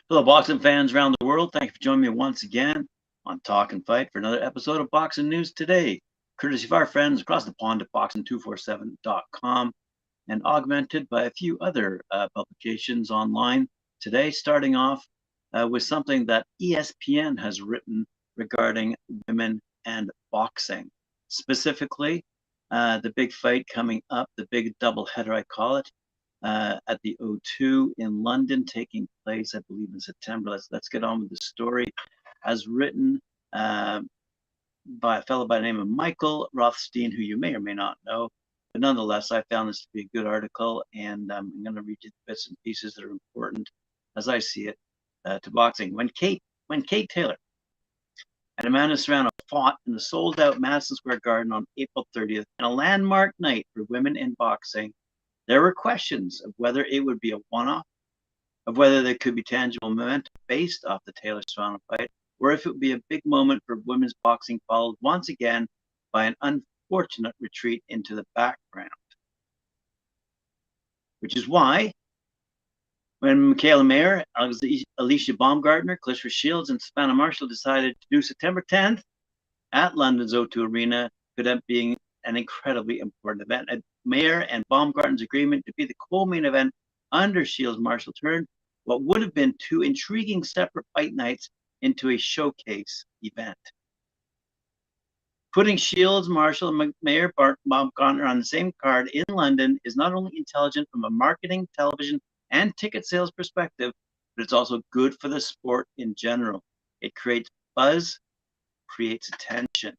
Hello, boxing fans around the world. Thank you for joining me once again on Talk and Fight for another episode of Boxing News Today, courtesy of our friends across the pond at boxing247.com and augmented by a few other publications online today, starting off with something that ESPN has written regarding women and boxing. Specifically, the big fight coming up, the big doubleheader, I call it, at the O2 in London, taking place, I believe, in September. Let's get on with the story, as written by a fellow by the name of Michael Rothstein, who you may or may not know. But nonetheless, I found this to be a good article, and I'm going to read you the bits and pieces that are important, as I see it, to boxing. When Kate Taylor and Amanda Serrano fought in the sold-out Madison Square Garden on April 30th, in a landmark night for women in boxing, there were questions of whether it would be a one-off, of whether there could be tangible momentum based off the Taylor-Serrano fight, or if it would be a big moment for women's boxing, followed once again by an unfortunate retreat into the background. Which is why, when Mikaela Mayer, Alycia Baumgardner, Claressa Shields, and Savannah Marshall decided to do September 10th at London's O2 Arena, could end up being an incredibly important event. Mayer and Baumgartner's agreement to be the co-main event under Shields Marshall turned what would have been two intriguing separate fight nights into a showcase event. Putting Shields, Marshall, and Mayer Baumgardner on the same card in London is not only intelligent from a marketing, television, and ticket sales perspective, but it's also good for the sport in general. It creates buzz, creates attention.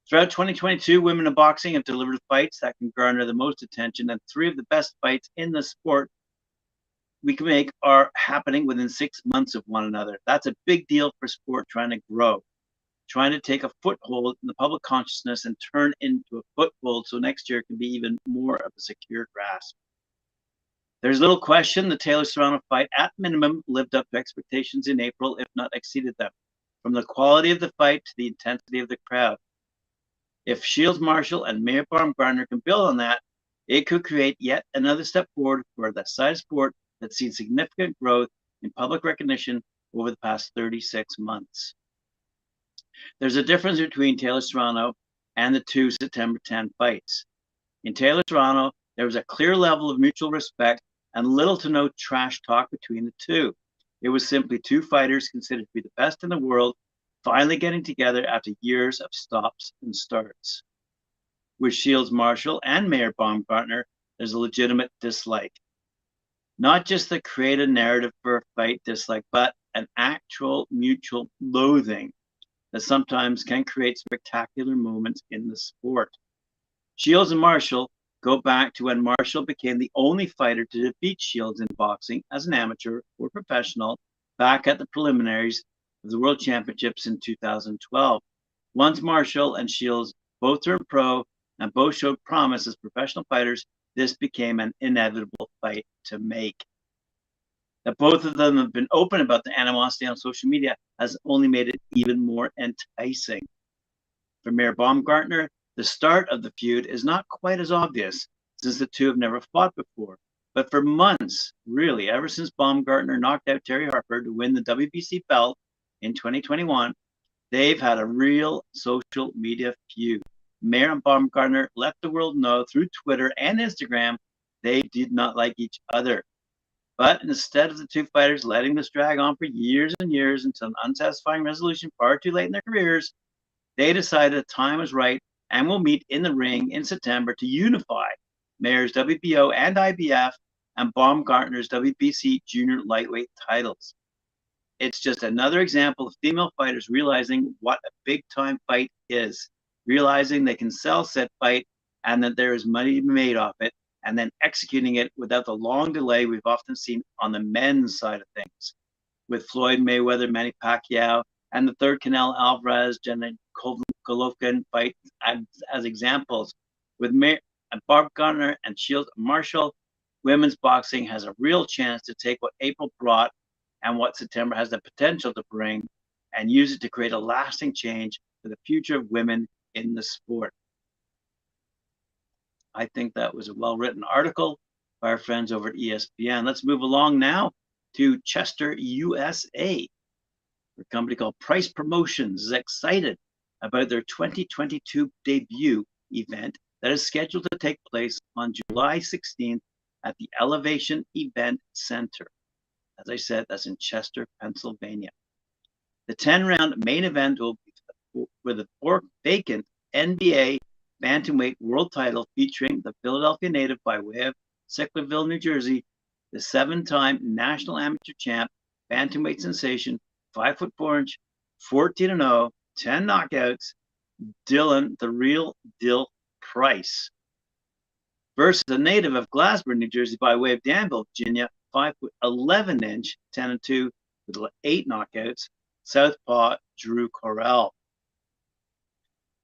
Throughout 2022, women in boxing have delivered fights that can garner the most attention, and three of the best fights in the sport we can make are happening within 6 months of one another. That's a big deal for sport trying to grow, trying to take a foothold in the public consciousness and turn into a foothold so next year can be even more of a secure grasp. There's little question the Taylor-Serrano fight, at minimum, lived up to expectations in April, if not exceeded them, from the quality of the fight to the intensity of the crowd. If Shields, Marshall, and Mayer Baumgardner can build on that, it could create yet another step forward for the side of sport that's seen significant growth in public recognition over the past 36 months. There's a difference between Taylor-Serrano and the two September 10 fights. In Taylor-Serrano, there was a clear level of mutual respect and little to no trash talk between the two. It was simply two fighters considered to be the best in the world finally getting together after years of stops and starts. With Shields, Marshall, and Mayer Baumgardner, there's a legitimate dislike. Not just the creative narrative for a fight dislike, but an actual mutual loathing that sometimes can create spectacular moments in the sport. Shields and Marshall go back to when Marshall became the only fighter to defeat Shields in boxing as an amateur or professional back at the preliminaries of the World Championships in 2012. Once Marshall and Shields both turned pro and both showed promise as professional fighters, this became an inevitable fight to make. That both of them have been open about the animosity on social media has only made it even more enticing. For Mayer Baumgardner, the start of the feud is not quite as obvious, since the two have never fought before. But for months, really, ever since Baumgardner knocked out Terry Harper to win the WBC belt in 2021, they've had a real social media feud. Mayer and Baumgardner let the world know through Twitter and Instagram they did not like each other. But instead of the two fighters letting this drag on for years and years until an unsatisfying resolution far too late in their careers, they decided the time was right and will meet in the ring in September to unify Mayer's WBO and IBF and Baumgardner's WBC junior lightweight titles. It's just another example of female fighters realizing what a big-time fight is, realizing they can sell said fight and that there is money to be made off it, and then executing it without the long delay we've often seen on the men's side of things, with Floyd Mayweather, Manny Pacquiao, and the third Canelo Alvarez, Jenna Golovkin fight as examples. With Baumgardner and Shields Marshall, women's boxing has a real chance to take what April brought and what September has the potential to bring and use it to create a lasting change for the future of women in the sport. I think that was a well-written article by our friends over at ESPN. Let's move along now to Chester, USA. A company called Price Promotions is excited about their 2022 debut event that is scheduled to take place on July 16th at the Elevation Event Center. As I said, that's in Chester, Pennsylvania. The 10-round main event will be with a 4 vacant NBA bantamweight world title featuring the Philadelphia native by way of Sicklerville, New Jersey, the 7-time national amateur champ, bantamweight sensation, 5'4", 14-0, 10 knockouts, Dylan the Real Dill Price, versus a native of Glassboro, New Jersey, by way of Danville, Virginia, 5'11", 10-2, with 8 knockouts, Southpaw Drew Correll.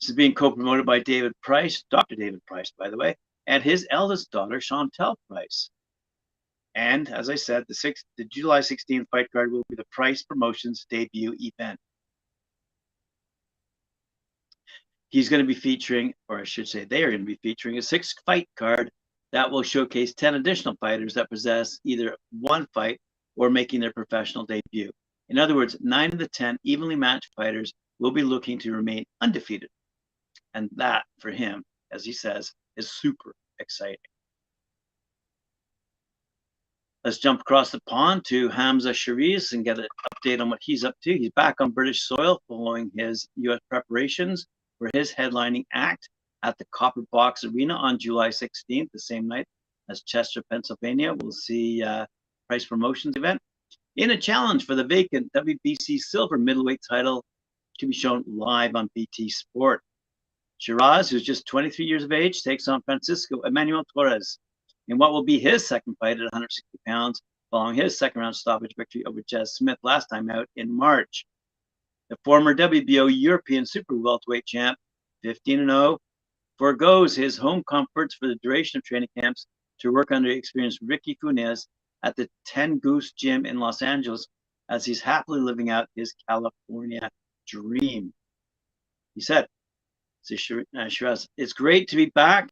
This is being co-promoted by David Price, Dr. David Price, by the way, and his eldest daughter, Chantel Price. And as I said, the July 16th fight card will be the Price Promotions debut event. He's going to be featuring, or I should say they are going to be featuring, a 6-fight card that will showcase 10 additional fighters that possess either one fight or making their professional debut. In other words, 9 of the 10 evenly matched fighters will be looking to remain undefeated. And that, for him, as he says, is super exciting. Let's jump across the pond to Hamza Shariz and get an update on what he's up to. He's back on British soil following his U.S. preparations for his headlining act at the Copper Box Arena on July 16th, the same night as Chester, Pennsylvania. We'll see Price Promotions event in a challenge for the vacant WBC silver middleweight title to be shown live on BT Sport. Shiraz, who's just 23 years of age, takes on Francisco Emmanuel Torres in what will be his second fight at 160 pounds, following his second-round stoppage victory over Jez Smith last time out in March. The former WBO European super welterweight champ, 15-0, forgoes his home comforts for the duration of training camps to work under experienced Ricky Funes at the 10 Goose Gym in Los Angeles as he's happily living out his California dream. He said, Shiraz, it's great to be back,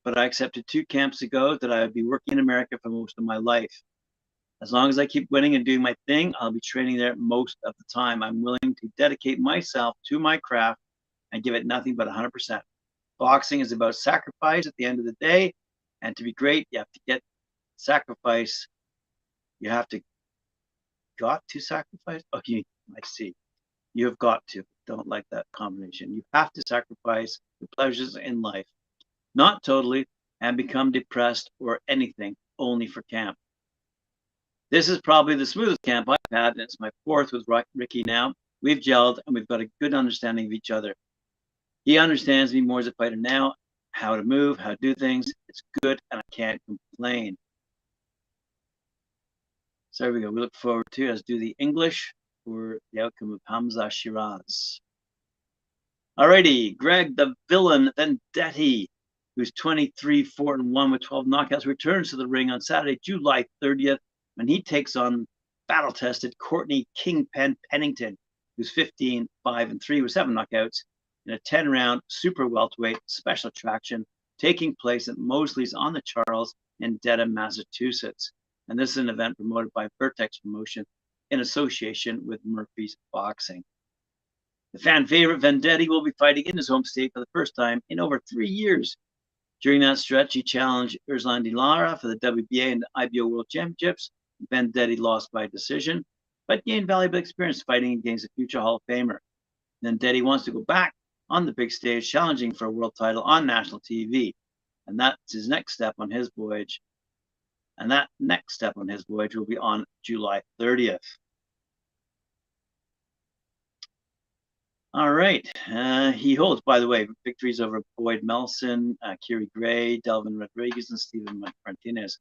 but I accepted 2 camps ago that I would be working in America for most of my life. As long as I keep winning and doing my thing, I'll be training there most of the time. I'm willing to dedicate myself to my craft and give it nothing but 100%. Boxing is about sacrifice at the end of the day, and to be great, you have to get sacrifice. You have to got to sacrifice. Okay, I see. You have got to. Don't like that combination. You have to sacrifice the pleasures in life, not totally, and become depressed or anything only for camp. This is probably the smoothest camp I've had, and it's my 4th with Ricky now. We've gelled, and we've got a good understanding of each other. He understands me more as a fighter now, how to move, how to do things. It's good, and I can't complain. So there we go. We look forward to, let's do the English for the outcome of Hamza Shiraz. Alrighty, Greg the Villain Vendetti, who's 23-4-1 with 12 knockouts, returns to the ring on Saturday, July 30th, when he takes on battle-tested Courtney Kingpen Pennington, who's 15-5-3 with 7 knockouts in a 10-round super welterweight special attraction taking place at Mosley's on the Charles in Dedham, Massachusetts. And this is an event promoted by Vertex Promotion in association with Murphy's Boxing. The fan favorite Vendetti will be fighting in his home state for the first time in over 3 years. During that stretch, he challenged Ruslan Lara for the WBA and IBO World Championships. Vendetti lost by decision, but gained valuable experience fighting against a future Hall of Famer. Vendetti wants to go back on the big stage, challenging for a world title on national TV. And that's his next step on his voyage. And that next step on his voyage will be on July 30th. All right. He holds, by the way, victories over Boyd Melson, Kiri Gray, Delvin Rodriguez, and Steven Martinez.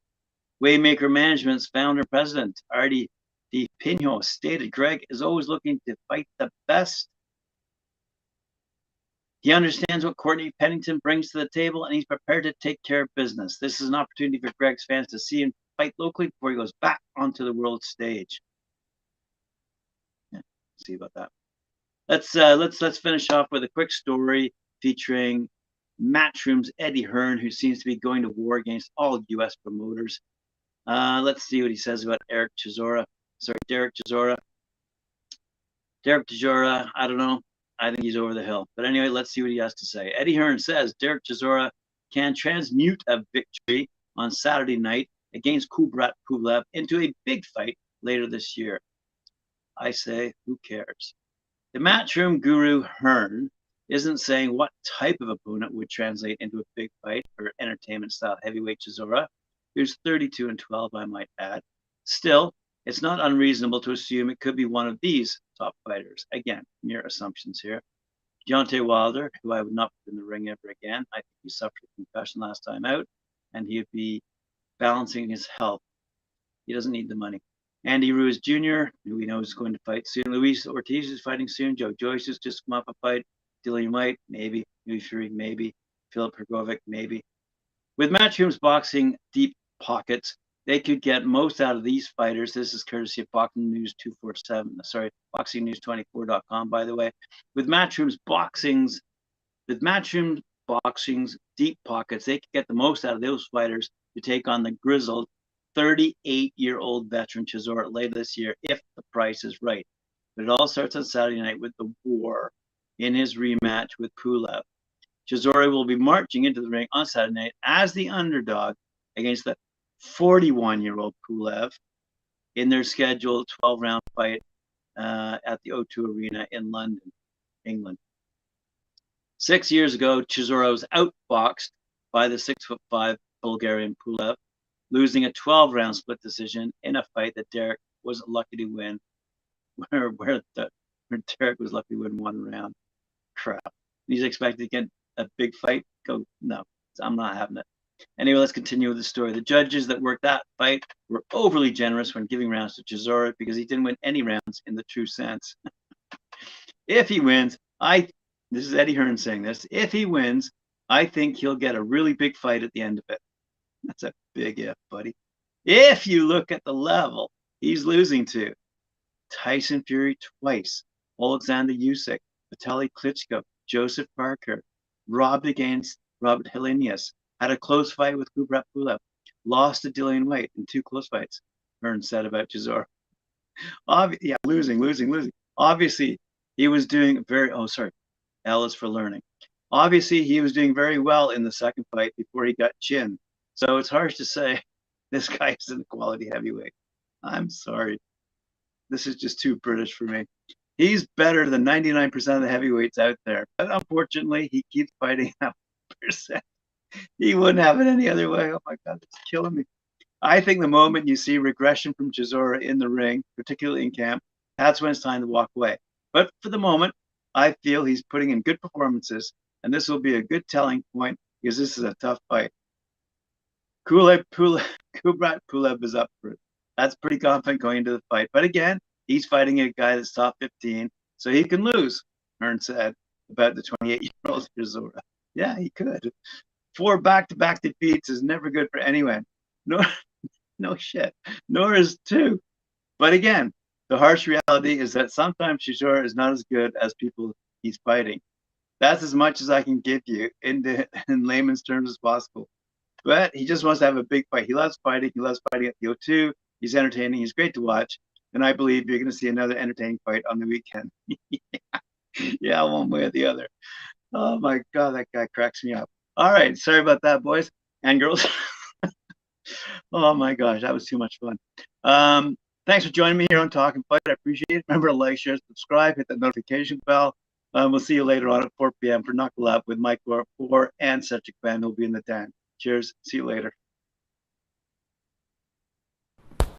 Waymaker Management's founder and president, Artie Di Pino, stated Greg is always looking to fight the best. He understands what Courtney Pennington brings to the table, and he's prepared to take care of business. This is an opportunity for Greg's fans to see him fight locally before he goes back onto the world stage. Yeah, see about that. Let's finish off with a quick story featuring Matchroom's Eddie Hearn, who seems to be going to war against all U.S. promoters. Let's see what he says about Derek Chisora. Derek Chisora. Derek Chisora, I don't know. I think he's over the hill. But anyway, let's see what he has to say. Eddie Hearn says Derek Chisora can transmute a victory on Saturday night against Kubrat Pulev into a big fight later this year. I say, who cares? The Matchroom guru Hearn isn't saying what type of opponent would translate into a big fight for entertainment-style heavyweight Chisora, who's 32-12, I might add. Still, it's not unreasonable to assume it could be one of these top fighters. Again, mere assumptions here. Deontay Wilder, who I would not put in the ring ever again. I think he suffered a concussion last time out, and he'd be balancing his health. He doesn't need the money. Andy Ruiz Jr., who we know is going to fight soon. Luis Ortiz is fighting soon. Joe Joyce has just come off a fight. Dillian White, maybe. Fury, maybe. Filip Hrgovic, maybe. With Matchroom's boxing deep pockets, they could get most out of these fighters. This is courtesy of Boxing News 247. Sorry, BoxingNews24.com, by the way. With Matchroom's boxing's deep pockets, they could get the most out of those fighters to take on the grizzled 38-year-old veteran Chisora later this year, if the price is right. But it all starts on Saturday night with the war in his rematch with Pulev. Chisora will be marching into the ring on Saturday night as the underdog against the 41-year-old Pulev in their scheduled 12-round fight at the O2 Arena in London, England. 6 years ago, Chisora was outboxed by the 6'5" Bulgarian Pulev, losing a 12-round split decision in a fight that Derek was lucky to win, where Derek was lucky to win one round. Crap. He's expected to get a big fight? Go, no, I'm not having it. Anyway, let's continue with the story. The judges that worked that fight were overly generous when giving rounds to Chisora because he didn't win any rounds in the true sense. If he wins, this is Eddie Hearn saying this, if he wins, I think he'll get a really big fight at the end of it. That's a big if, buddy. If you look at the level he's losing to, Tyson Fury twice, Alexander Usyk, Vitaly Klitschko, Joseph Parker, robbed against Robert Helenius, had a close fight with Kubrat Pulev, lost to Dillian White in 2 close fights, Hearn said about Chisora. Losing. Obviously, he was doing L is for learning. Obviously, he was doing very well in the second fight before he got chinned. So it's harsh to say this guy is a quality heavyweight. I'm sorry. This is just too British for me. He's better than 99% of the heavyweights out there. But unfortunately, he keeps fighting at 1%. He wouldn't have it any other way. Oh, my God, it's killing me. I think the moment you see regression from Chisora in the ring, particularly in camp, that's when it's time to walk away. But for the moment, I feel he's putting in good performances, and this will be a good telling point because this is a tough fight. Kubrat Pulev is up for it. That's pretty confident going into the fight. But again, he's fighting a guy that's top 15, so he can lose, Hearn said about the 28-year-old Chisora. Yeah, he could. 4 back-to-back defeats is never good for anyone. No shit. Nor is 2. But again, the harsh reality is that sometimes Chisora is not as good as people he's fighting. That's as much as I can give you in layman's terms as possible. But he just wants to have a big fight. He loves fighting. He loves fighting at the O2. He's entertaining. He's great to watch. And I believe you're going to see another entertaining fight on the weekend. Yeah, one way or the other. Oh, my God, that guy cracks me up. All right. Sorry about that, boys and girls. Oh, my gosh. That was too much fun. Thanks for joining me here on Talkin' Fight. I appreciate it. Remember to like, share, subscribe, hit that notification bell. We'll see you later on at 4 p.m. for Knuckle Up with Mike 4 and Cedric Van, who'll be in the den. Cheers. See you later.